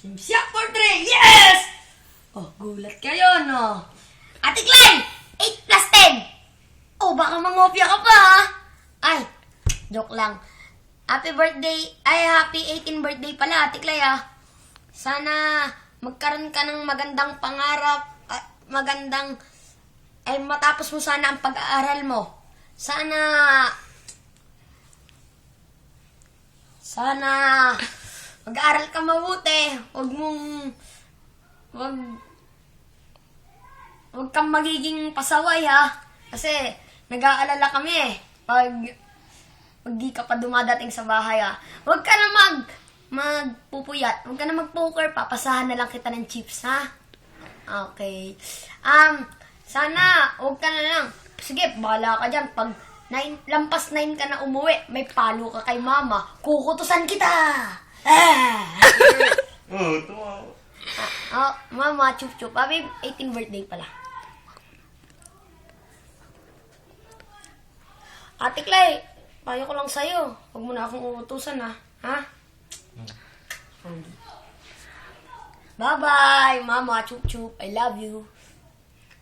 Siya for 3! Yes! Oh, gulat kayo, no? Ate Clay! 8 plus 10! Oh, baka mangopya ka pa, ha? Ay, joke lang. Happy birthday, ay happy 18th birthday pala, Ate Clay, ha? Sana magkaroon ka ng magandang pangarap at magandang, ay matapos mo sana ang pag-aaral mo. Sana mag-aaral ka mabuti. Huwag kang magiging pasaway, ha? Kasi nag-aalala kami eh. Pag di ka pa dumadating sa bahay, ha? Huwag ka na magpupuyat. Huwag ka na mag-poker. Papasahan na lang kita ng chips, ha? Okay. Sana, huwag ka na lang. Sige, bahala ka dyan. Pag lampas 9 ka na umuwi, may palo ka kay mama. Kukutusan kita! Tumawa. Mama, chup-chup. Happy 18th birthday pala. Ate Clay, payo ko lang sa'yo. Huwag mo na akong uutusan, ha? Ha? Bye-bye, Mama, chup-chup. I love you.